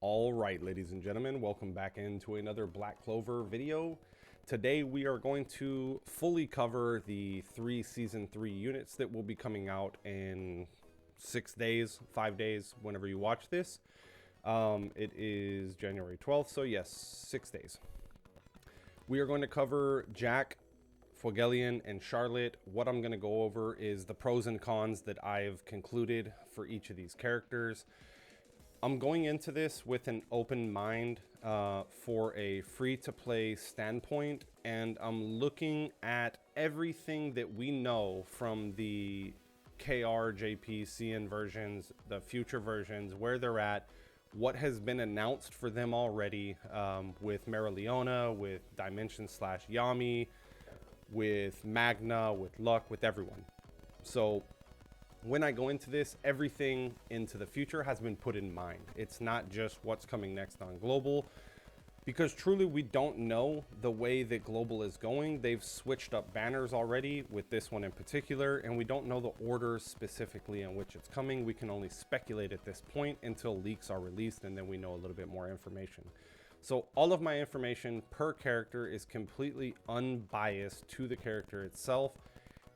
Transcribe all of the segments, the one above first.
All right, ladies and gentlemen, welcome back into another Black Clover video. Today we are going to fully cover the season 3 units that will be coming out in 6 days, 5 days, whenever you watch this. It is January 12th, so yes, 6 days. We are going to cover Jack, Fuegoleon, and Charlotte. What I'm going to go over is the pros and cons that I've concluded for each of these characters. I'm going into this with an open mind for a free-to-play standpoint, and I'm looking at everything that we know from the KR, JP, CN versions, the future versions, where they're at, what has been announced for them already with Leona, with Dimension / Yami, with Magna, with Luck, with everyone. So when I go into this, everything into the future has been put in mind. It's not just what's coming next on Global, because truly we don't know the way that Global is going. They've switched up banners already with this one in particular, and we don't know the orders specifically in which it's coming. We can only speculate at this point until leaks are released, and then we know a little bit more information. So all of my information per character is completely unbiased to the character itself.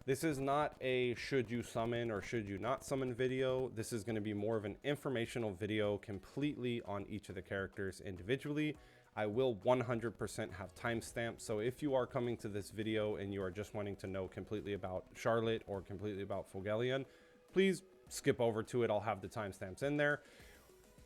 This is not a should you summon or should you not summon video. This is going to be more of an informational video completely on each of the characters individually. I will 100% have timestamps, so if you are coming to this video and you are just wanting to know completely about Charlotte or completely about Fuegoleon, please skip over to it. I'll have the timestamps in there.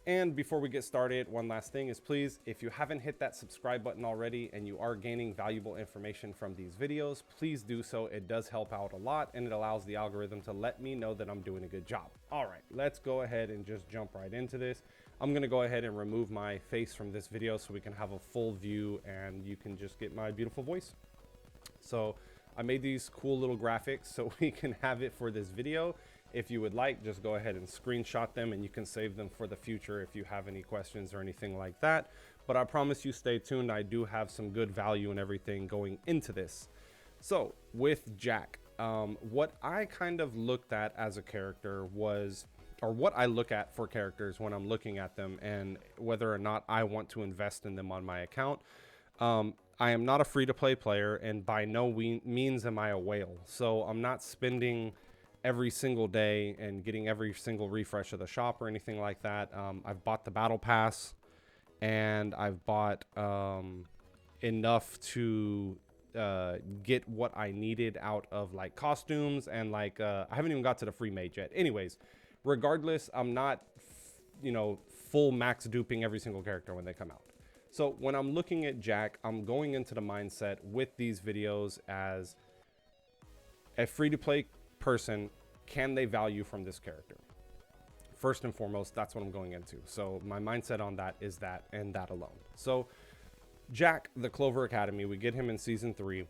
And before we get started, one last thing is, please, if you haven't hit that subscribe button already and you are gaining valuable information from these videos, please do so. It does help out a lot, and it allows the algorithm to let me know that I'm doing a good job. All right, let's go ahead and just jump right into this. I'm going to go ahead and remove my face from this video so we can have a full view and you can just get my beautiful voice. So I made these cool little graphics so we can have it for this video. If you would like, just go ahead and screenshot them and you can save them for the future if you have any questions or anything like that. But I promise you, stay tuned. I do have some good value and everything going into this. So with Jack, what I kind of looked at as a character was, or what I look at for characters when I'm looking at them and whether or not I want to invest in them on my account. I am not a free-to-play player, and by no means am I a whale. So I'm not spending every single day and getting every single refresh of the shop or anything like that. I've bought the battle pass, and I've bought enough to get what I needed out of like costumes, and like I haven't even got to the free mage yet. Anyways, regardless, I'm not full max duping every single character when they come out. So when I'm looking at Jack, I'm going into the mindset with these videos as a free-to-play person, can they value from this character? First and foremost, that's what I'm going into. So my mindset on that is that, and that alone. So Jack, the Clover Academy, we get him in season 3.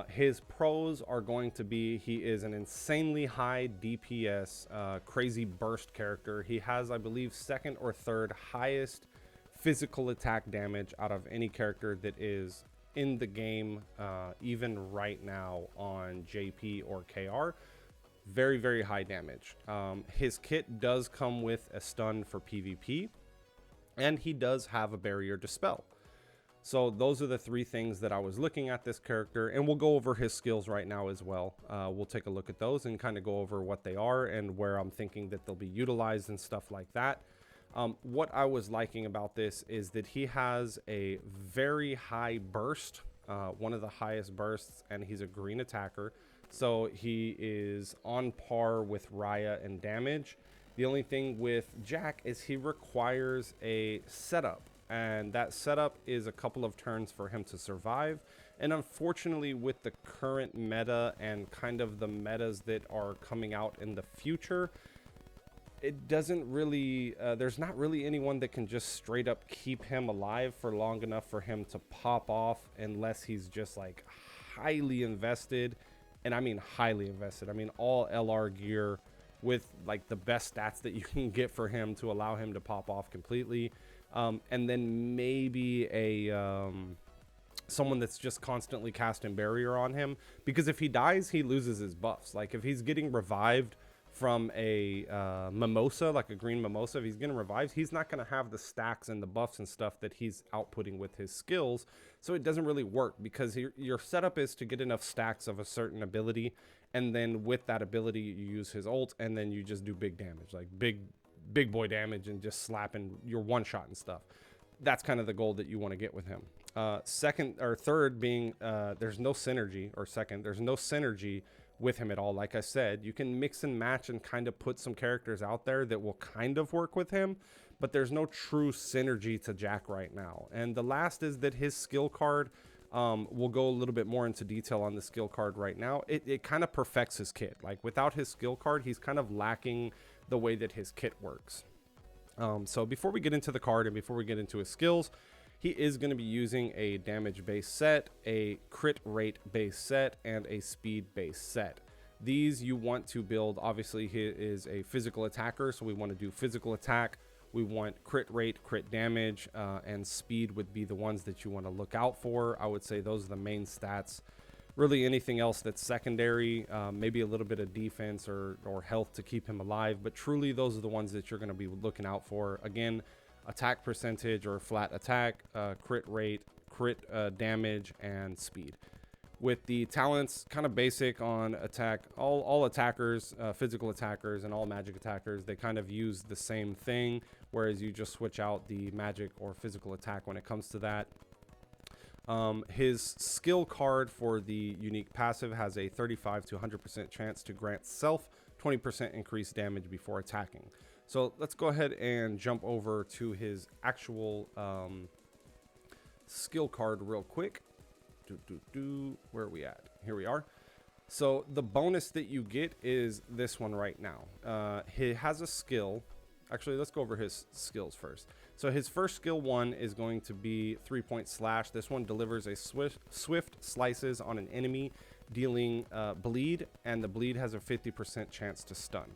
His pros are going to be, he is an insanely high DPS, crazy burst character. He has, I believe, second or third highest physical attack damage out of any character that is in the game, even right now on JP or KR. Very, very high damage. His kit does come with a stun for PvP, and he does have a barrier dispel. So those are the 3 things that I was looking at this character, and we'll go over his skills right now as well. We'll take a look at those and kind of go over what they are and where I'm thinking that they'll be utilized and stuff like that. What I was liking about this is that he has a very high burst, one of the highest bursts, and he's a green attacker. So he is on par with Raya in damage. The only thing with Jack is he requires a setup, and that setup is a couple of turns for him to survive. And unfortunately, with the current meta and kind of the metas that are coming out in the future, it doesn't really, there's not really anyone that can just straight up keep him alive for long enough for him to pop off, unless he's just like highly invested. And I mean highly invested. I mean all LR gear with like the best stats that you can get for him to allow him to pop off completely. And then maybe a someone that's just constantly casting barrier on him, because if he dies, he loses his buffs. Like if he's getting revived from a mimosa, like a green mimosa. If he's getting revived, he's not going to have the stacks and the buffs and stuff that he's outputting with his skills. So it doesn't really work, because your setup is to get enough stacks of a certain ability, and then with that ability you use his ult, and then you just do big damage, like big boy damage, and just slapping your one shot and stuff. That's kind of the goal that you want to get with him. Second or third being there's no synergy, or second, there's no synergy with him at all. Like I said, you can mix and match and kind of put some characters out there that will kind of work with him, but there's no true synergy to Jack right now. And the last is that his skill card, we'll go a little bit more into detail on the skill card right now. It kind of perfects his kit. Like without his skill card, he's kind of lacking the way that his kit works. So before we get into the card and before we get into his skills, he is going to be using a damage based set, a crit rate based set, and a speed based set. These you want to build. Obviously, he is a physical attacker, so we want to do physical attack. We want crit rate, crit damage, and speed would be the ones that you want to look out for. I would say those are the main stats. Really anything else that's secondary, maybe a little bit of defense or health to keep him alive, but truly those are the ones that you're going to be looking out for. Again, attack percentage or flat attack, crit rate, crit damage, and speed. With the talents, kind of basic on attack. All attackers, physical attackers, and all magic attackers, they kind of use the same thing, whereas you just switch out the magic or physical attack when it comes to that. His skill card for the unique passive has a 35 to 100% chance to grant self 20% increased damage before attacking. So let's go ahead and jump over to his actual skill card real quick. Where are we at? Here we are. So the bonus that you get is this one right now. He has a skill. Actually, let's go over his skills first. So his first skill one is going to be 3-point slash. This one delivers a swift slices on an enemy, dealing bleed, and the bleed has a 50% chance to stun.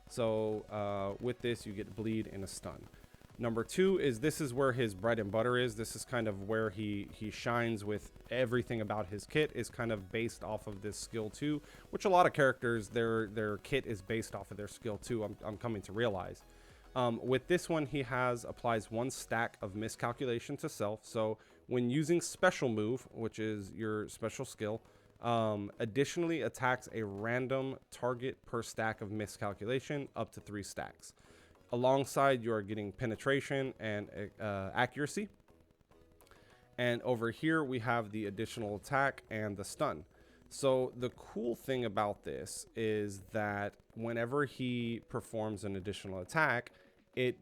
So with this, you get bleed and a stun. Number two is, this is where his bread and butter is. This is kind of where he shines with everything about his kit, is kind of based off of this skill 2, which a lot of characters, their kit is based off of their skill 2, I'm coming to realize. With this one, he applies 1 stack of miscalculation to self. So when using special move, which is your special skill, additionally attacks a random target per stack of miscalculation, up to 3 stacks. Alongside, you are getting penetration and accuracy. And over here, we have the additional attack and the stun. So the cool thing about this is that whenever he performs an additional attack, it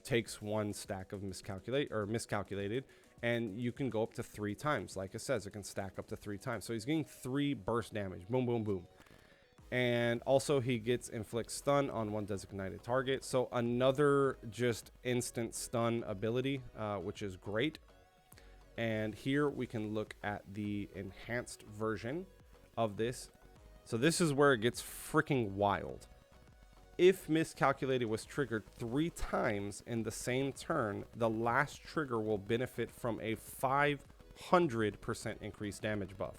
takes 1 stack of miscalculated, and you can go up to 3 times. Like it says, it can stack up to 3 times. So he's getting 3 burst damage. Boom, boom, boom. And also he gets inflict stun on 1 designated target. So another just instant stun ability, which is great. And here we can look at the enhanced version of this. So this is where it gets freaking wild. If miscalculated was triggered 3 times in the same turn, the last trigger will benefit from a 500% increased damage buff.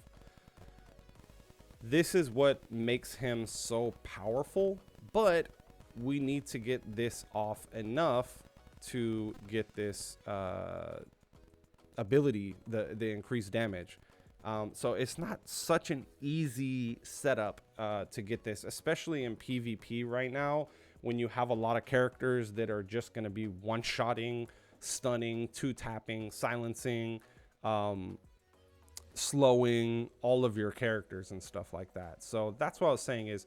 This is what makes him so powerful, but we need to get this off enough to get this ability, the increased damage. So it's not such an easy setup to get this, especially in PvP right now, when you have a lot of characters that are just going to be one-shotting, stunning, 2-tapping, silencing, slowing all of your characters and stuff like that. So that's what I was saying is,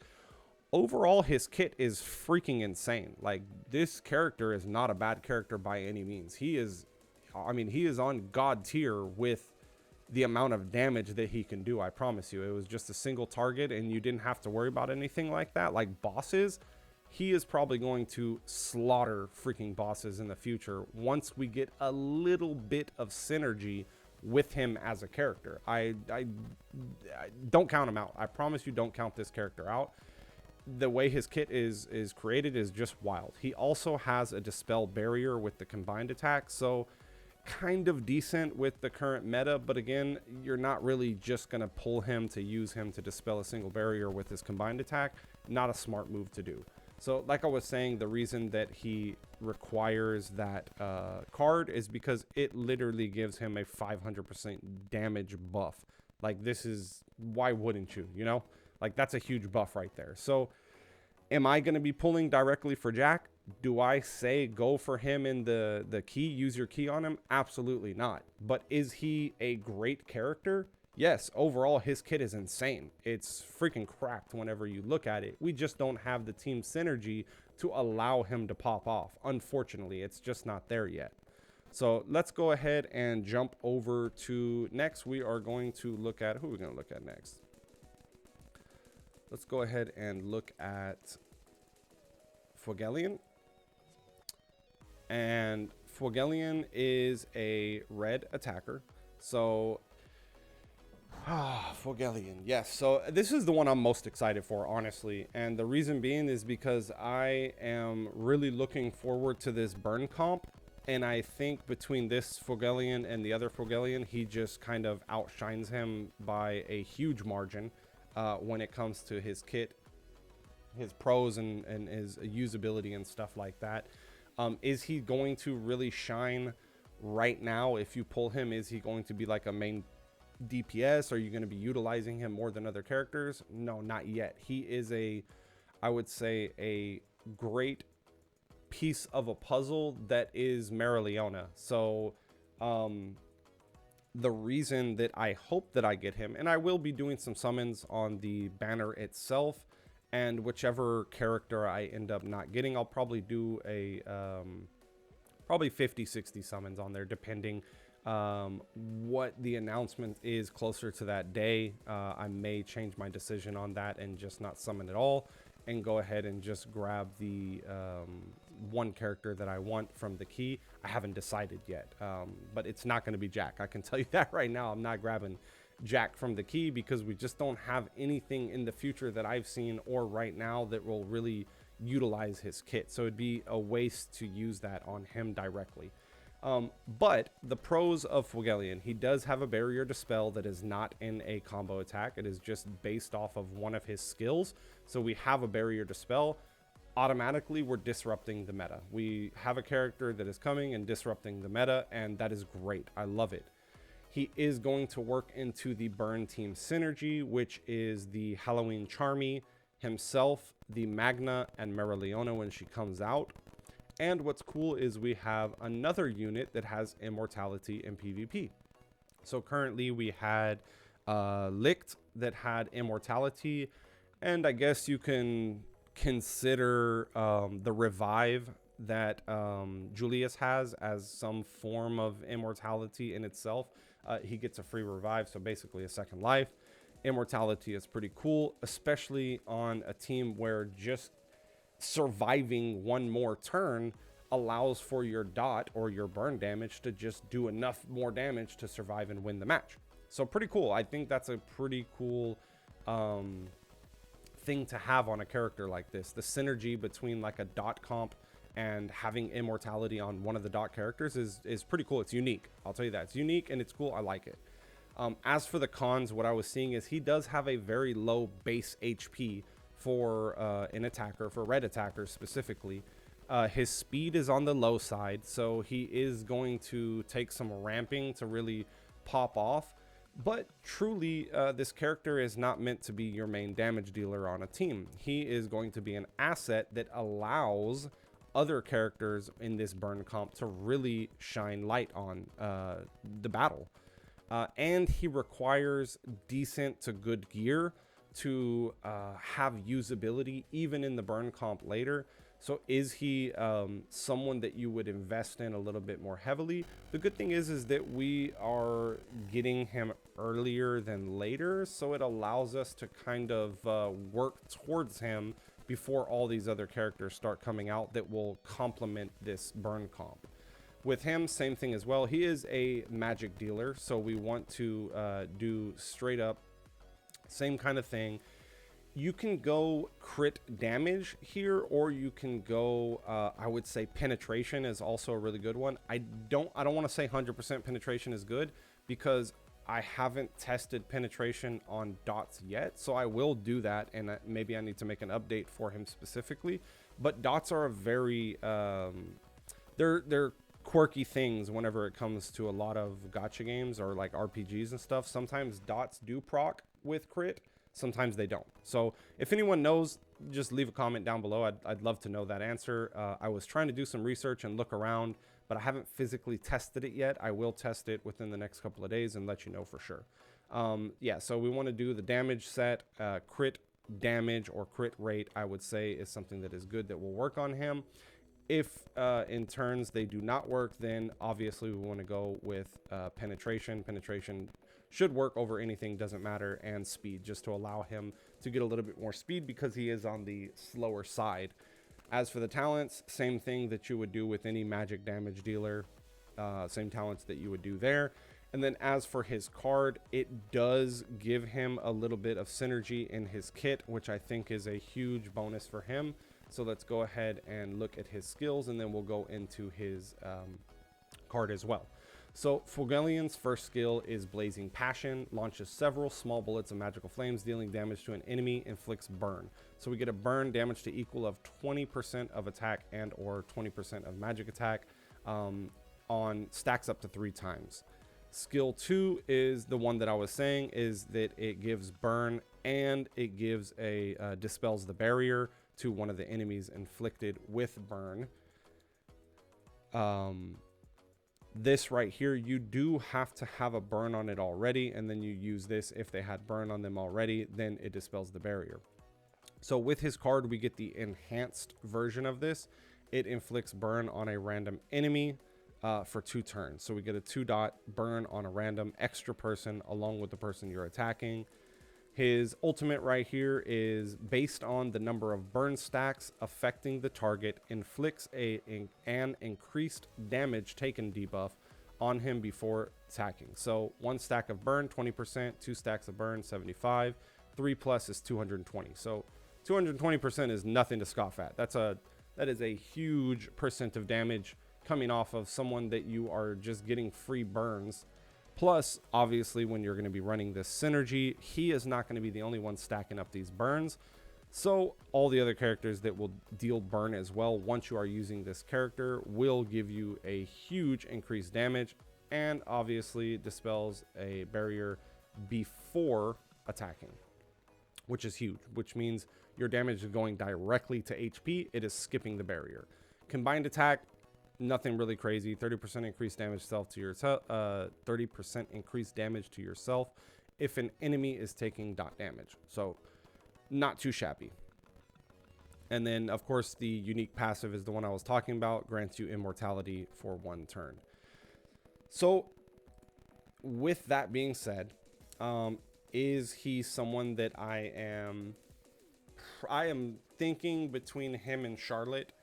overall, his kit is freaking insane. Like, this character is not a bad character by any means. He is, I mean, he is on God tier with the amount of damage that he can do. I promise you, it was just a single target and you didn't have to worry about anything like that. Like bosses, he is probably going to slaughter freaking bosses in the future once we get a little bit of synergy with him as a character. I don't count him out. I promise you, don't count this character out. The way his kit is created is just wild. He also has a dispel barrier with the combined attack, so kind of decent with the current meta, but again, you're not really just going to pull him to use him to dispel a single barrier with his combined attack. Not a smart move to do. So like I was saying, the reason that he requires that card is because it literally gives him a 500% damage buff. Like, this is, why wouldn't you, you know? Like, that's a huge buff right there. So am I going to be pulling directly for Jack? Do I say go for him in the key, use your key on him? Absolutely not. But is he a great character? Yes, overall his kit is insane. It's freaking cracked whenever you look at it. We just don't have the team synergy to allow him to pop off. Unfortunately, it's just not there yet. So let's go ahead and jump over to next. We are going to look at, who are we going to look at next? Let's go ahead and look at Fuegoleon. And Fuegoleon is a red attacker. So, Fuegoleon, yes. So this is the one I'm most excited for, honestly. And the reason being is because I am really looking forward to this burn comp. And I think between this Fuegoleon and the other Fuegoleon, he just kind of outshines him by a huge margin when it comes to his kit, his pros, and his usability and stuff like that. Is he going to really shine right now? If you pull him, is he going to be like a main DPS? Are you going to be utilizing him more than other characters? No, not yet. He is I would say, a great piece of a puzzle that is Mereoleona. So the reason that I hope that I get him, and I will be doing some summons on the banner itself, and whichever character I end up not getting, I'll probably do a probably 50-60 summons on there, depending what the announcement is closer to that day. I may change my decision on that and just not summon at all, and go ahead and just grab the one character that I want from the key. I haven't decided yet, but it's not going to be Jack. I can tell you that right now. I'm not grabbing Jack from the key because we just don't have anything in the future that I've seen or right now that will really utilize his kit. So it'd be a waste to use that on him directly. But the pros of Fuegoleon, he does have a barrier dispel that is not in a combo attack. It is just based off of one of his skills. So we have a barrier dispel. Automatically, we're disrupting the meta. We have a character that is coming and disrupting the meta, and that is great. I love it. He is going to work into the burn team synergy, which is the Halloween Charmy himself, the Magna, and Mereoleona when she comes out. And what's cool is we have another unit that has immortality in PvP. So currently we had Licht that had immortality, and I guess you can consider the revive that Julius has as some form of immortality in itself. He gets a free revive, so basically a second life. Immortality is pretty cool, especially on a team where just surviving one more turn allows for your dot or your burn damage to just do enough more damage to survive and win the match. So pretty cool. I think that's a pretty cool thing to have on a character like this. The synergy between like a dot comp and having immortality on one of the dot characters is pretty cool. It's unique. I'll tell you that. It's unique and it's cool. I like it. As for the cons, what I was seeing is he does have a very low base HP for an attacker, for red attackers specifically. His speed is on the low side, so he is going to take some ramping to really pop off. But truly, this character is not meant to be your main damage dealer on a team. He is going to be an asset that allows other characters in this burn comp to really shine light on the battle. And he requires decent to good gear to have usability even in the burn comp later. So is he someone that you would invest in a little bit more heavily? The good thing is that we are getting him earlier than later, so it allows us to kind of work towards him before all these other characters start coming out that will complement this burn comp. With him, same thing as well. He is a magic dealer, so we want to do straight up same kind of thing. You can go crit damage here, or you can go I would say penetration is also a really good one. I don't want to say 100% penetration is good because I haven't tested penetration on dots yet, so I will do that, and maybe I need to make an update for him specifically. But dots are a very they're quirky things whenever it comes to a lot of gacha games or like RPGs and stuff. Sometimes dots do proc with crit, sometimes they don't. So if anyone knows, just leave a comment down below. I'd love to know that answer. I was trying to do some research and look around, but I haven't physically tested it yet. I will test it within the next couple of days and let you know for sure. Yeah, so we want to do the damage set. Crit damage or crit rate, I would say, is something that is good that will work on him. If in turns they do not work, then obviously we want to go with penetration. Penetration should work over anything, doesn't matter, and speed, just to allow him to get a little bit more speed because he is on the slower side. As for the talents, same thing that you would do with any magic damage dealer, same talents that you would do there. And then as for his card, it does give him a little bit of synergy in his kit, which I think is a huge bonus for him. So let's go ahead and look at his skills, and then we'll go into his card as well. So Fuegoleon's first skill is Blazing Passion, launches several small bullets of magical flames, dealing damage to an enemy, inflicts burn. So we get a burn damage to equal of 20% of attack and or 20% of magic attack on stacks up to 3 times. Skill 2 is the one that I was saying, is that it gives burn and it gives a dispels the barrier to one of the enemies inflicted with burn. This right here, you do have to have a burn on it already, and then you use this. If they had burn on them already, then it dispels the barrier. So with his card, we get the enhanced version of this. It inflicts burn on a random enemy for 2 turns. So we get a 2-dot burn on a random extra person along with the person you're attacking. His ultimate right here is based on the number of burn stacks affecting the target, inflicts an increased damage taken debuff on him before attacking. So 1 stack of burn, 20%, 2 stacks of burn, 75, 3 plus is 220. So 220% is nothing to scoff at. That is a huge percent of damage coming off of someone that you are just getting free burns. Plus, obviously, when you're going to be running this synergy, he is not going to be the only one stacking up these burns. So all the other characters that will deal burn as well, once you are using this character, will give you a huge increased damage, and obviously dispels a barrier before attacking, which is huge, which means your damage is going directly to HP. It is skipping the barrier. Combined attack, nothing really crazy. 30% increased damage to yourself. 30% increased damage to yourself if an enemy is taking dot damage. So not too shabby. And then of course the unique passive is the one I was talking about. Grants you immortality for 1 turn. So with that being said, is he someone that I am thinking between him and Charlotte?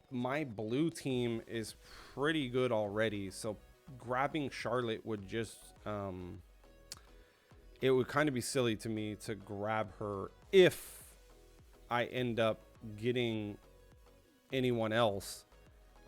My blue team is pretty good already, so grabbing Charlotte would just it would kind of be silly to me to grab her if I end up getting anyone else.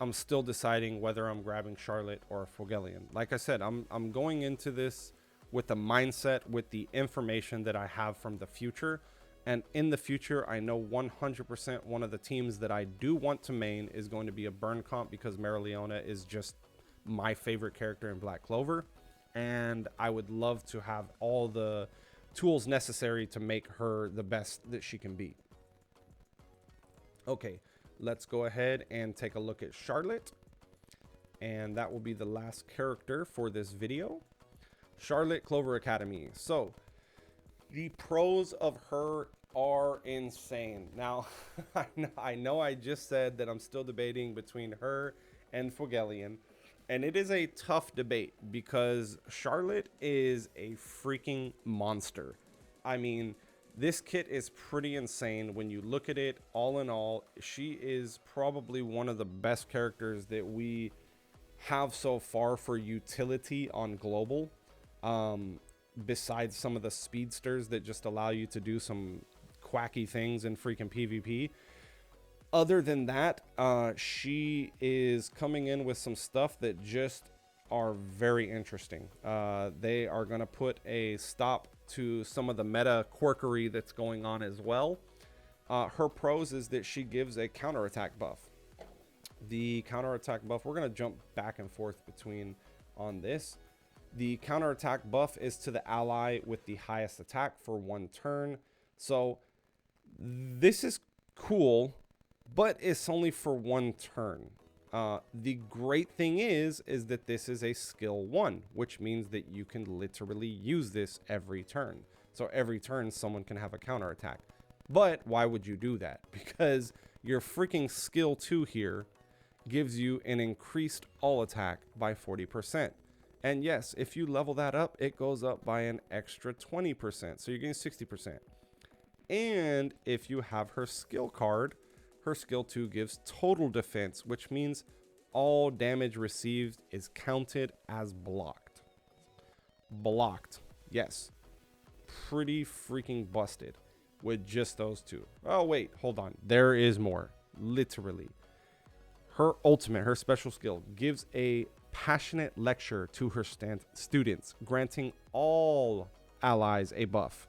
I'm still deciding whether I'm grabbing Charlotte or Fuegoleon. Like I said, I'm going into this with the mindset, with the information that I have from the future. And in the future, I know 100% one of the teams that I do want to main is going to be a burn comp, because Mereoleona is just my favorite character in Black Clover. And I would love to have all the tools necessary to make her the best that she can be. Okay, let's go ahead and take a look at Charlotte. And that will be the last character for this video. Charlotte, Clover Academy. So the pros of her are insane. Now, I know I just said that I'm still debating between her and Fuegoleon, and it is a tough debate because Charlotte is a freaking monster. I mean, this kit is pretty insane when you look at it. All in all, she is probably one of the best characters that we have so far for utility on global. Besides some of the speedsters that just allow you to do some quacky things in freaking PvP. Other than that, she is coming in with some stuff that just are very interesting. They are going to put a stop to some of the meta quirkery that's going on as well. Her pros is that she gives a counterattack buff. The counterattack buff, we're going to jump back and forth between on this. The counterattack buff is to the ally with the highest attack for 1 turn. So this is cool, but it's only for 1 turn. The great thing is that this is a skill 1, which means that you can literally use this every turn. So every turn someone can have a counterattack. But why would you do that? Because your freaking skill 2 here gives you an increased all attack by 40%. And yes, if you level that up, it goes up by an extra 20%. So you're getting 60%. And if you have her skill card, her skill 2 gives total defense, which means all damage received is counted as blocked. Blocked. Yes. Pretty freaking busted with just those 2. Oh, wait, hold on. There is more. Literally. Her ultimate, her special skill, gives a passionate lecture to her students, granting all allies a buff.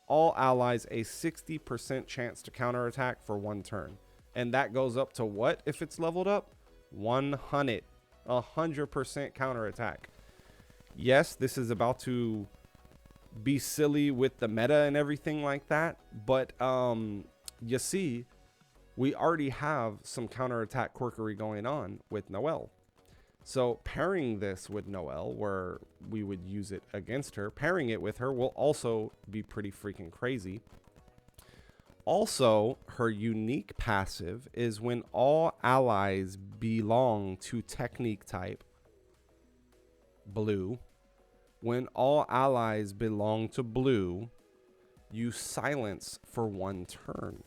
All allies a 60% chance to counterattack for 1 turn. And that goes up to what if it's leveled up? 100. 100% counterattack. Yes, this is about to be silly with the meta and everything like that. But you see, we already have some counterattack quirkery going on with Noelle. So pairing this with Noelle, where we would use it against her, pairing it with her will also be pretty freaking crazy. Also, her unique passive is when all allies belong to technique type blue. When all allies belong to blue, you silence for 1 turn.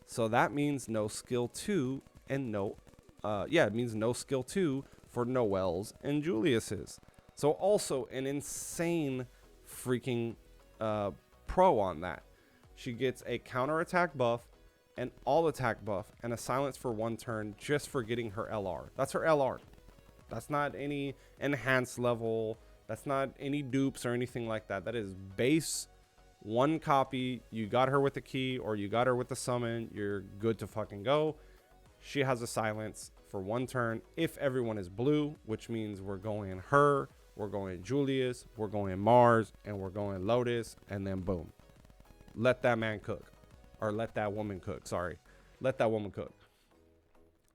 So that means no skill 2 and it means no skill 2 for Noelle's and Julius's. So also an insane freaking pro on that. She gets a counterattack buff, an all attack buff, and a silence for 1 turn just for getting her LR. That's her LR. That's not any enhanced level. That's not any dupes or anything like that. That is base 1 copy. You got her with the key or you got her with the summon. You're good to fucking go. She has a silence for 1 turn if everyone is blue, which means we're going her, we're going Julius, we're going Mars, and we're going Lotus, and then boom. Let that man cook. Or let that woman cook. Sorry. Let that woman cook.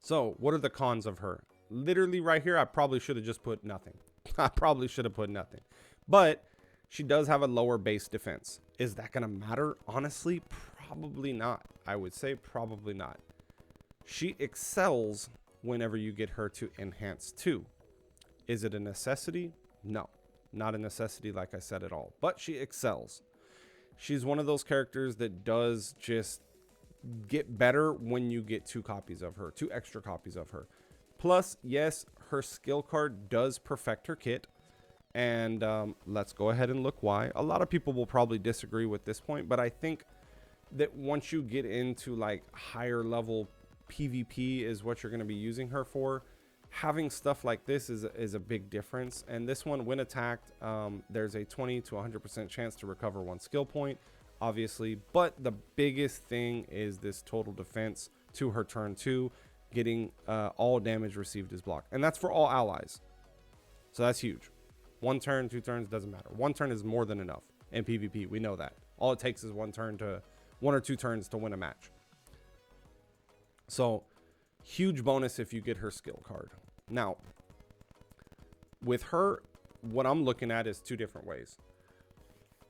So what are the cons of her? Literally right here, I probably should have just put nothing. I probably should have put nothing. But she does have a lower base defense. Is that going to matter? Honestly, probably not. I would say probably not. She excels whenever you get her to enhance 2. Is it a necessity? No, not a necessity like I said at all. But she excels. She's one of those characters that does just get better when you get 2 copies of her, 2 extra copies of her. Plus, yes, her skill card does perfect her kit. And let's go ahead and look why. A lot of people will probably disagree with this point, but I think that once you get into like higher level PvP is what you're going to be using her for. Having stuff like this is a big difference. And this one, when attacked, there's a 20 to 100% chance to recover 1 skill point, obviously. But the biggest thing is this total defense to her turn 2, getting all damage received is blocked. And that's for all allies. So that's huge. 1 turn, 2 turns, doesn't matter. 1 turn is more than enough in PvP. We know that. All it takes is 1 or 2 turns to win a match. So huge bonus if you get her skill card. Now, with her, what I'm looking at is 2 different ways.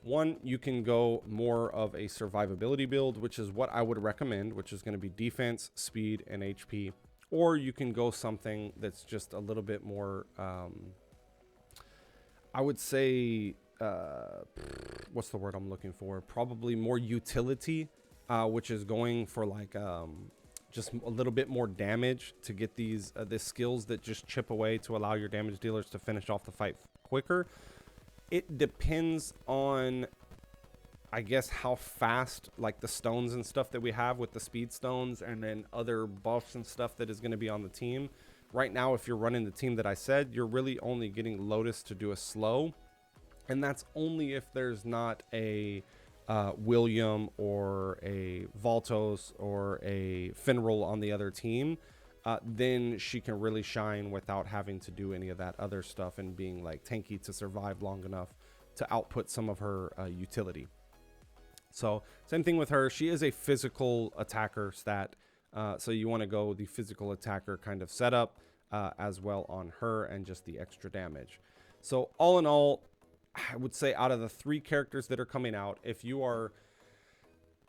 One, you can go more of a survivability build, which is what I would recommend, which is going to be defense, speed, and HP. Or you can go something that's just a little bit more, I would say, what's the word I'm looking for? Probably more utility, which is going for like just a little bit more damage to get these skills that just chip away to allow your damage dealers to finish off the fight quicker. It depends on, I guess, how fast, like the stones and stuff that we have with the speed stones and then other buffs and stuff that is going to be on the team. Right now, if you're running the team that I said, you're really only getting Lotus to do a slow. And that's only if there's not a William or a Valtos or a Finral on the other team, then she can really shine without having to do any of that other stuff and being like tanky to survive long enough to output some of her utility. So same thing with her. She is a physical attacker stat. So you want to go the physical attacker kind of setup as well on her, and just the extra damage. So all in all, I would say out of the 3 characters that are coming out, if you are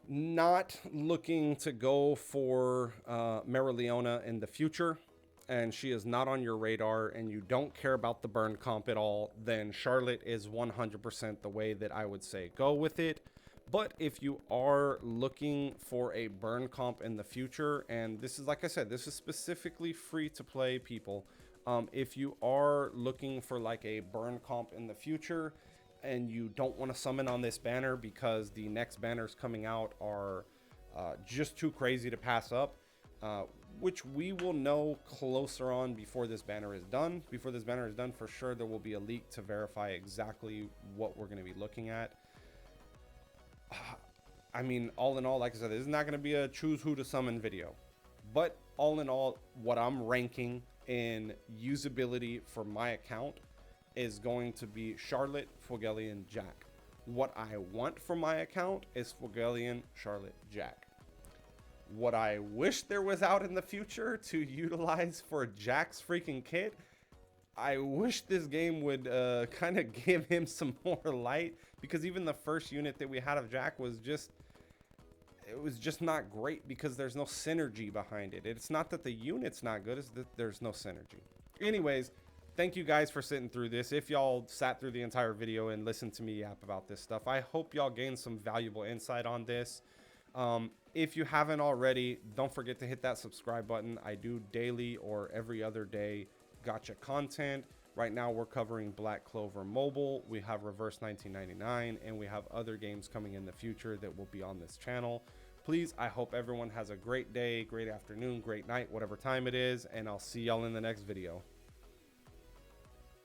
not looking to go for Mereoleona in the future, and she is not on your radar, and you don't care about the burn comp at all, then Charlotte is 100% the way that I would say go with it. But if you are looking for a burn comp in the future, and this is, like I said, this is specifically free to play people, if you are looking for like a burn comp in the future and you don't want to summon on this banner because the next banners coming out are just too crazy to pass up, which we will know closer on before this banner is done. Before this banner is done, for sure there will be a leak to verify exactly what we're going to be looking at. I mean, all in all, like I said, this is not going to be a choose who to summon video. But all in all, what I'm ranking in usability for my account is going to be Charlotte, Fuegoleon, Jack. What I want for my account is Fuegoleon, Charlotte, Jack. What I wish there was out in the future to utilize for Jack's freaking kit, I wish this game would kind of give him some more light, because even the first unit that we had of Jack was just, it was just not great because there's no synergy behind it. It's not that the unit's not good, it's that there's no synergy. Anyways, thank you guys for sitting through this. If y'all sat through the entire video and listened to me yap about this stuff, I hope y'all gained some valuable insight on this. If you haven't already, don't forget to hit that subscribe button. I do daily or every other day gacha content. Right now we're covering Black Clover Mobile, we have Reverse 1999, and we have other games coming in the future that will be on this channel. Please, I hope everyone has a great day, great afternoon, great night, whatever time it is, and I'll see y'all in the next video.